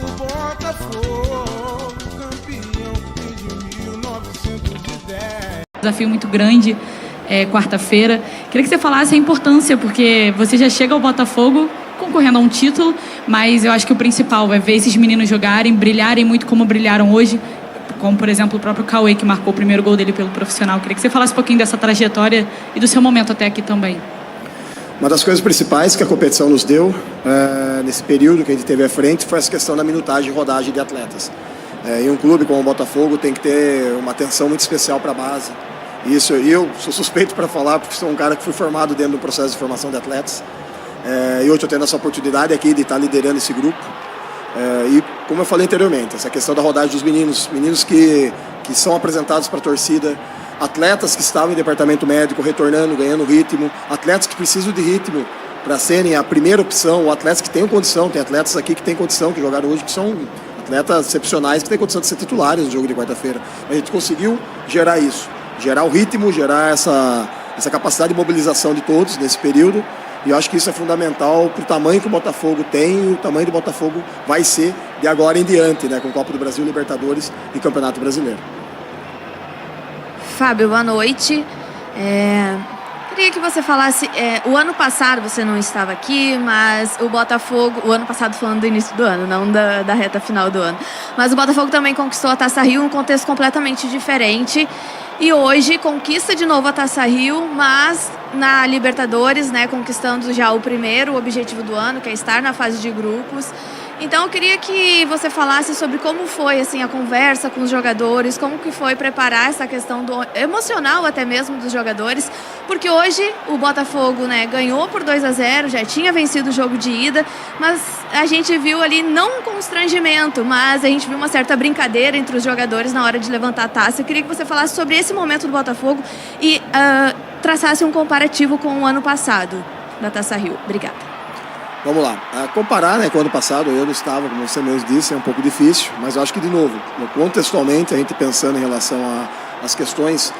Botafogo, campeão desde 1910. Desafio muito grande, quarta-feira. Queria que você falasse a importância, porque você já chega ao Botafogo concorrendo a um título, mas eu acho que o principal é ver esses meninos jogarem, brilharem muito como brilharam hoje, como, por exemplo, o próprio Cauê, que marcou o primeiro gol dele pelo profissional. Queria que você falasse um pouquinho dessa trajetória e do seu momento até aqui também. Uma das coisas principais que a competição nos deu, nesse período que a gente teve à frente, foi essa questão da minutagem e rodagem de atletas. Em um clube como o Botafogo tem que ter uma atenção muito especial para a base. Isso, eu sou suspeito para falar, porque sou um cara que fui formado dentro do processo de formação de atletas. E hoje eu tenho essa oportunidade aqui de estar liderando esse grupo. E como eu falei anteriormente, essa questão da rodagem dos meninos que são apresentados para a torcida, atletas que estavam em departamento médico retornando, ganhando ritmo, atletas que precisam de ritmo para serem a primeira opção, ou atletas que tenham condição, tem atletas aqui que têm condição, que jogaram hoje, que são atletas excepcionais, que têm condição de ser titulares no jogo de quarta-feira. A gente conseguiu gerar isso, gerar o ritmo, gerar essa capacidade de mobilização de todos nesse período. E eu acho que isso é fundamental para o tamanho que o Botafogo tem e o tamanho do Botafogo vai ser de agora em diante, né, com Copa do Brasil, Libertadores e Campeonato Brasileiro. Fábio, boa noite. Queria que você falasse, o ano passado você não estava aqui, mas o Botafogo, o ano passado falando do início do ano, não da reta final do ano, mas o Botafogo também conquistou a Taça Rio em um contexto completamente diferente. E hoje conquista de novo a Taça Rio, mas na Libertadores, né, conquistando já o primeiro objetivo do ano, que é estar na fase de grupos. Então eu queria que você falasse sobre como foi assim a conversa com os jogadores, como que foi preparar essa questão do emocional até mesmo dos jogadores, porque hoje o Botafogo, né, ganhou por 2-0, já tinha vencido o jogo de ida, mas a gente viu ali não um constrangimento, mas a gente viu uma certa brincadeira entre os jogadores na hora de levantar a taça. Eu queria que você falasse sobre esse momento do Botafogo e traçasse um comparativo com o ano passado da Taça Rio. Obrigada. Vamos lá, comparar, né, com o ano passado, eu não estava, como você mesmo disse, é um pouco difícil, mas eu acho que, de novo, contextualmente, a gente pensando em relação às questões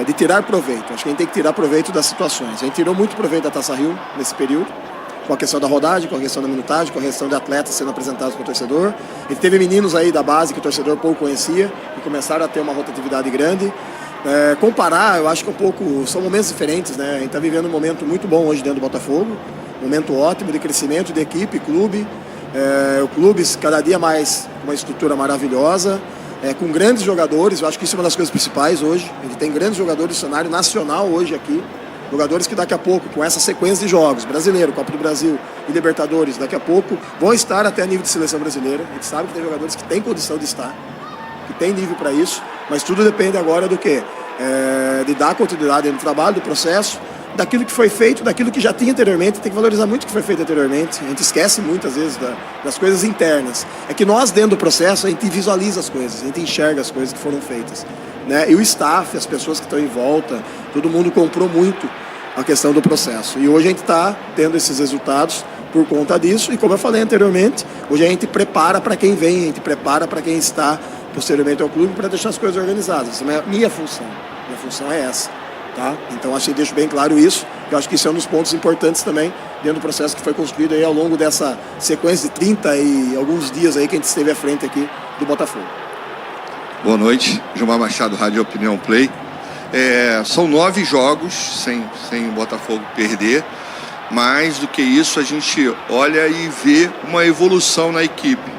de tirar proveito, acho que a gente tem que tirar proveito das situações. A gente tirou muito proveito da Taça Rio nesse período, com a questão da rodagem, com a questão da minutagem, com a questão de atletas sendo apresentados para o torcedor. A gente teve meninos aí da base que o torcedor pouco conhecia e começaram a ter uma rotatividade grande. Comparar, eu acho que são momentos diferentes, né? A gente está vivendo um momento muito bom hoje dentro do Botafogo, momento ótimo de crescimento de equipe, clube, o clube cada dia mais com uma estrutura maravilhosa, com grandes jogadores. Eu acho que isso é uma das coisas principais hoje. A gente tem grandes jogadores do cenário nacional hoje aqui, jogadores que daqui a pouco, com essa sequência de jogos, Brasileiro, Copa do Brasil e Libertadores, daqui a pouco vão estar até a nível de seleção brasileira. A gente sabe que tem jogadores que têm condição de estar, que têm nível para isso, mas tudo depende agora do quê? De dar continuidade no trabalho, do processo, daquilo que foi feito, daquilo que já tinha anteriormente. Tem que valorizar muito o que foi feito anteriormente. A gente esquece muitas vezes das coisas internas. É que nós, dentro do processo, a gente visualiza as coisas, a gente enxerga as coisas que foram feitas, né? E o staff, as pessoas que estão em volta, todo mundo comprou muito a questão do processo. E hoje a gente está tendo esses resultados por conta disso. E como eu falei anteriormente, hoje a gente prepara para quem vem, a gente prepara para quem está posteriormente ao clube para deixar as coisas organizadas. Essa é a minha função. Minha função é essa. Tá? Então acho que deixo bem claro isso. Eu acho que isso é um dos pontos importantes também dentro do processo que foi construído aí ao longo dessa sequência de 30 e alguns dias aí que a gente esteve à frente aqui do Botafogo. Boa noite, Gilmar Machado, Rádio Opinião Play. São 9 jogos sem o Botafogo perder. Mais do que isso, a gente olha e vê uma evolução na equipe,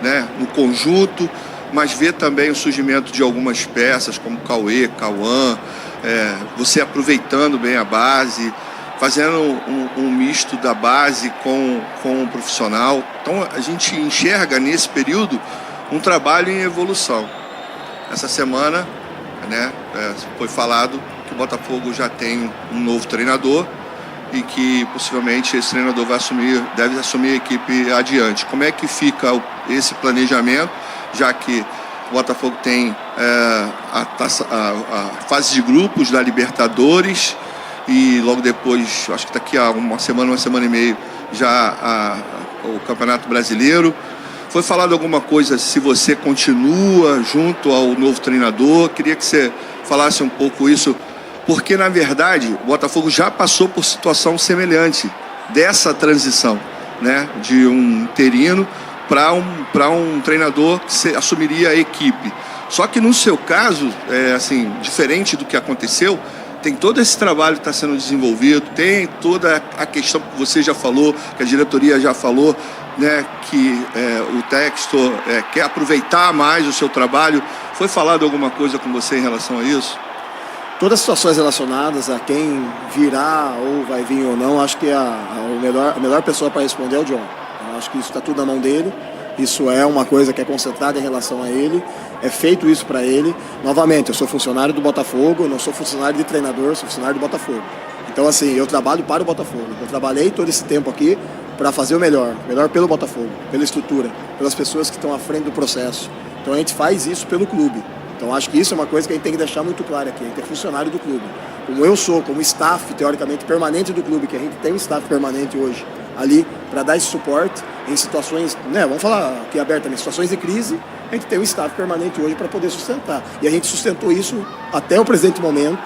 né? No conjunto, mas vê também o surgimento de algumas peças como Cauê, Cauã, você aproveitando bem a base, fazendo um misto da base com o profissional. Então a gente enxerga nesse período um trabalho em evolução. Essa semana, né, foi falado que o Botafogo já tem um novo treinador e que possivelmente esse treinador deve assumir a equipe adiante. Como é que fica esse planejamento, já que o Botafogo tem a fase de grupos da Libertadores e logo depois, acho que daqui a uma semana e meia, já o Campeonato Brasileiro. Foi falado alguma coisa se você continua junto ao novo treinador? Queria que você falasse um pouco isso, porque na verdade o Botafogo já passou por situação semelhante dessa transição, né, de um interino para um treinador que assumiria a equipe. Só que no seu caso, assim, diferente do que aconteceu, tem todo esse trabalho que está sendo desenvolvido, tem toda a questão que você já falou, que a diretoria já falou, né, que o Textor quer aproveitar mais o seu trabalho. Foi falado alguma coisa com você em relação a isso? Todas as situações relacionadas a quem virá ou vai vir ou não, acho que a melhor pessoa para responder é o John. Eu acho que isso está tudo na mão dele. Isso é uma coisa que é concentrada em relação a ele, é feito isso para ele. Novamente, eu sou funcionário do Botafogo, eu não sou funcionário de treinador, sou funcionário do Botafogo. Então, assim, eu trabalho para o Botafogo. Eu trabalhei todo esse tempo aqui para fazer o melhor pelo Botafogo, pela estrutura, pelas pessoas que estão à frente do processo. Então, a gente faz isso pelo clube. Então, acho que isso é uma coisa que a gente tem que deixar muito claro aqui. A gente é funcionário do clube. Como eu sou, como staff, teoricamente, permanente do clube, que a gente tem um staff permanente hoje ali para dar esse suporte em situações, né, vamos falar aqui abertamente, situações de crise, a gente tem um staff permanente hoje para poder sustentar. E a gente sustentou isso até o presente momento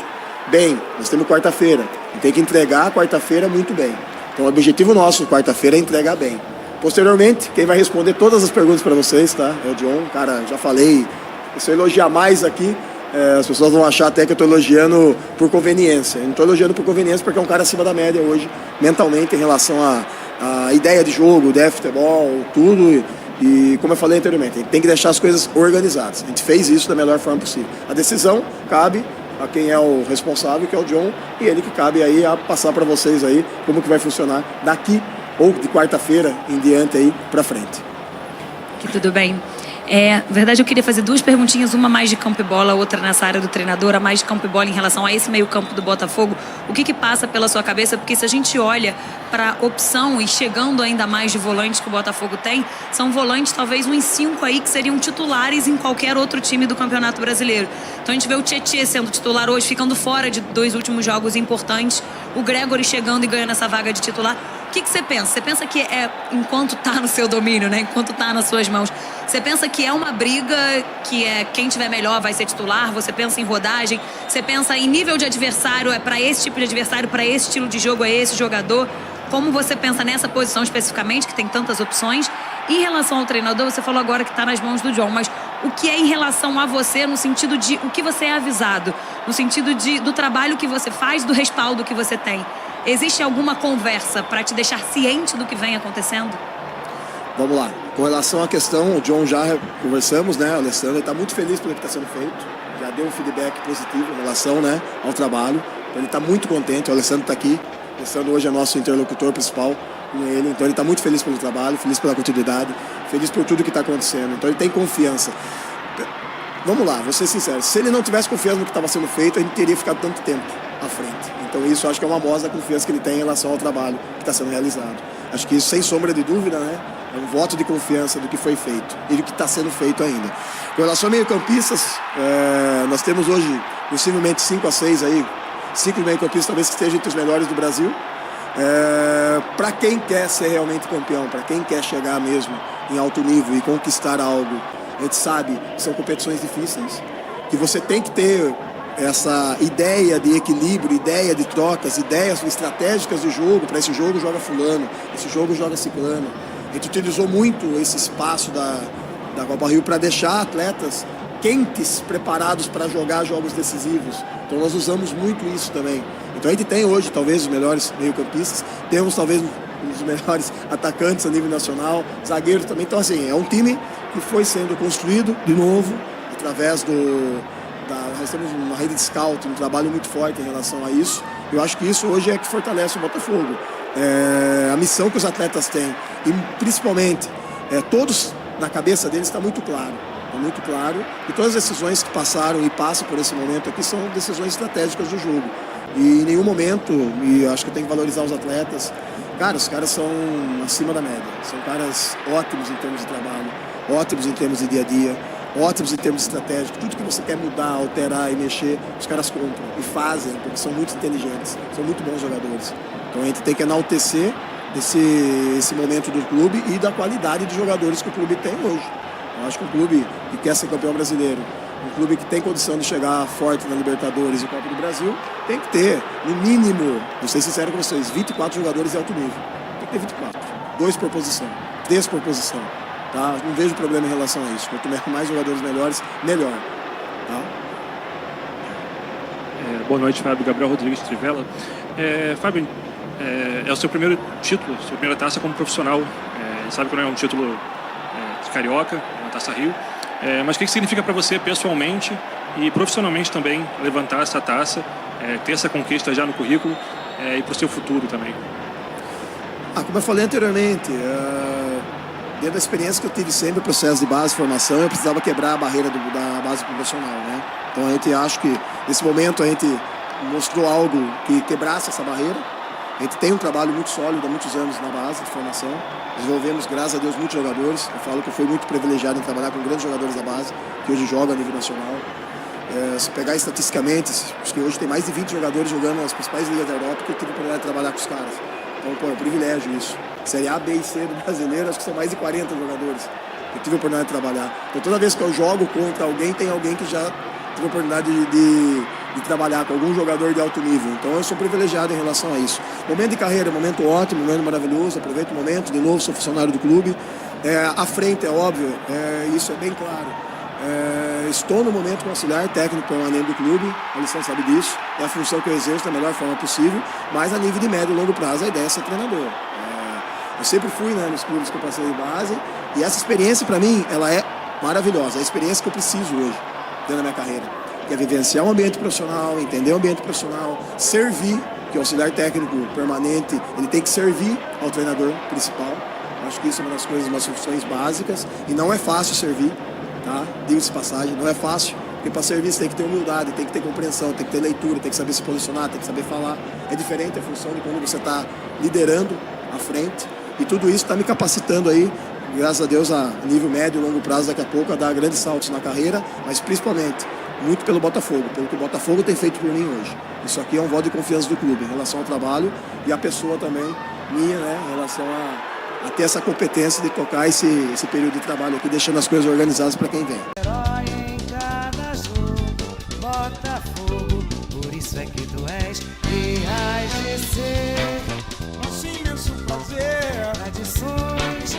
bem. Nós temos quarta-feira, a gente tem que entregar a quarta-feira muito bem. Então o objetivo nosso quarta-feira é entregar bem. Posteriormente, quem vai responder todas as perguntas para vocês, tá? É o John, cara, já falei, se eu elogiar mais aqui, as pessoas vão achar até que eu estou elogiando por conveniência. Eu não estou elogiando por conveniência porque é um cara acima da média hoje, mentalmente, em relação à ideia de jogo, de futebol, tudo. E como eu falei anteriormente, a gente tem que deixar as coisas organizadas. A gente fez isso da melhor forma possível. A decisão cabe a quem é o responsável, que é o John, e ele que cabe aí a passar para vocês aí como que vai funcionar daqui ou de quarta-feira em diante aí para frente. Que tudo bem. Na verdade, eu queria fazer duas perguntinhas, uma mais de campo e bola, outra nessa área do treinador, a mais de campo e bola em relação a esse meio campo do Botafogo. O que passa pela sua cabeça? Porque se a gente olha para a opção e chegando ainda mais de volantes que o Botafogo tem, são volantes talvez uns 5 aí que seriam titulares em qualquer outro time do Campeonato Brasileiro. Então a gente vê o Tietê sendo titular hoje, ficando fora de 2 últimos jogos importantes, o Gregory chegando e ganhando essa vaga de titular. O que você pensa? Você pensa que enquanto está no seu domínio, né? Enquanto está nas suas mãos, você pensa que é uma briga que quem tiver melhor vai ser titular? Você pensa em rodagem? Você pensa em nível de adversário? É para esse tipo de adversário, para esse estilo de jogo, é esse jogador? Como você pensa nessa posição especificamente, que tem tantas opções? Em relação ao treinador, você falou agora que está nas mãos do John, mas o que é em relação a você, no sentido de o que você é avisado, no sentido do trabalho que você faz, do respaldo que você tem? Existe alguma conversa para te deixar ciente do que vem acontecendo? Vamos lá. Com relação à questão, o John já conversamos, né? O Alessandro está muito feliz pelo que está sendo feito. Já deu um feedback positivo em relação, né, ao trabalho. Então ele está muito contente. O Alessandro está aqui. O Alessandro hoje é nosso interlocutor principal com ele. Então ele está muito feliz pelo trabalho, feliz pela continuidade, feliz por tudo que está acontecendo. Então ele tem confiança. Vamos lá, vou ser sincero. Se ele não tivesse confiança no que estava sendo feito, a gente teria ficado tanto tempo à frente. Então isso acho que é uma amostra da confiança que ele tem em relação ao trabalho que está sendo realizado. Acho que isso, sem sombra de dúvida, né, é um voto de confiança do que foi feito e do que está sendo feito ainda. Com relação a meio-campistas, nós temos hoje possivelmente 5 a 6 aí, 5 meio-campistas talvez que estejam entre os melhores do Brasil. Para quem quer ser realmente campeão, para quem quer chegar mesmo em alto nível e conquistar algo, a gente sabe que são competições difíceis, que você tem que ter essa ideia de equilíbrio, ideia de trocas, ideias estratégicas de jogo. Para esse jogo joga fulano, esse jogo joga ciclano. A gente utilizou muito esse espaço da Copa Rio para deixar atletas quentes, preparados para jogar jogos decisivos. Então nós usamos muito isso também. Então a gente tem hoje talvez os melhores meio-campistas, temos talvez um dos melhores atacantes a nível nacional, zagueiros também. Então assim, é um time que foi sendo construído de novo através nós temos uma rede de scout, um trabalho muito forte em relação a isso. Eu acho que isso hoje é que fortalece o Botafogo. A missão que os atletas têm, e principalmente todos na cabeça deles está muito claro. Está muito claro. E todas as decisões que passaram e passam por esse momento aqui são decisões estratégicas do jogo. E em nenhum momento, e eu acho que tem que valorizar os atletas, cara, os caras são acima da média. São caras ótimos em termos de trabalho, ótimos em termos de dia a dia, ótimos em termos estratégicos. Tudo que você quer mudar, alterar e mexer, os caras compram e fazem, porque são muito inteligentes, são muito bons jogadores. Então a gente tem que enaltecer esse momento do clube e da qualidade de jogadores que o clube tem hoje. Eu acho que um clube que quer ser campeão brasileiro, um clube que tem condição de chegar forte na Libertadores e Copa do Brasil, tem que ter, no mínimo, vou ser sincero com vocês, 24 jogadores de alto nível. Tem que ter 24. 2 por posição, 3 por posição. Tá? Não vejo problema em relação a isso. Quanto mais jogadores melhores, melhor. Tá? Boa noite, Fábio. Gabriel Rodrigues de Trivela. Fábio, é o seu primeiro título, sua primeira taça como profissional. Sabe que não é um título de carioca, é uma taça Rio. Mas o que significa para você pessoalmente e profissionalmente também levantar essa taça, ter essa conquista já no currículo e para o seu futuro também? Como eu falei anteriormente, dentro da experiência que eu tive sempre, o processo de base, formação, eu precisava quebrar a barreira da base profissional, né? Então a gente acha que nesse momento a gente mostrou algo que quebrasse essa barreira. A gente tem um trabalho muito sólido há muitos anos na base de formação. Desenvolvemos, graças a Deus, muitos jogadores. Eu falo que eu fui muito privilegiado em trabalhar com grandes jogadores da base, que hoje jogam a nível nacional. Se pegar estatisticamente, acho que hoje tem mais de 20 jogadores jogando nas principais ligas da Europa, que eu tive a oportunidade de trabalhar com os caras. Então, é um privilégio isso. Série A, B e C do brasileiro, acho que são mais de 40 jogadores que eu tive a oportunidade de trabalhar. Então, toda vez que eu jogo contra alguém, tem alguém que já tive a oportunidade de trabalhar com algum jogador de alto nível. Então, eu sou privilegiado em relação a isso. Momento de carreira, momento ótimo, momento maravilhoso, aproveito o momento, de novo, sou funcionário do clube. À frente, é óbvio, isso é bem claro. Estou no momento como auxiliar técnico permanente do clube, a lição sabe disso, é a função que eu exerço da melhor forma possível, mas a nível de médio e longo prazo a ideia é ser treinador. Eu sempre fui, né, nos clubes que eu passei de base, e essa experiência para mim, ela é maravilhosa, é a experiência que eu preciso hoje, dentro da minha carreira, que é vivenciar um ambiente profissional, entender o ambiente profissional, servir, que o auxiliar técnico permanente, ele tem que servir ao treinador principal. Acho que isso é uma das coisas, umas funções básicas, e não é fácil servir. Tá? Diga-se passagem, não é fácil, porque para servir você tem que ter humildade, tem que ter compreensão, tem que ter leitura, tem que saber se posicionar, tem que saber falar. É diferente a função de quando você está liderando à frente, e tudo isso está me capacitando aí, graças a Deus, a nível médio e longo prazo, daqui a pouco, a dar grandes saltos na carreira, mas principalmente muito pelo Botafogo, pelo que o Botafogo tem feito por mim hoje. Isso aqui é um voto de confiança do clube em relação ao trabalho e a pessoa também minha, né, em relação a ter essa competência de tocar esse período de trabalho aqui, deixando as coisas organizadas para quem vem. Herói em cada jogo, Botafogo, por isso é que tu és IAGC. Nosso imenso prazer, tradições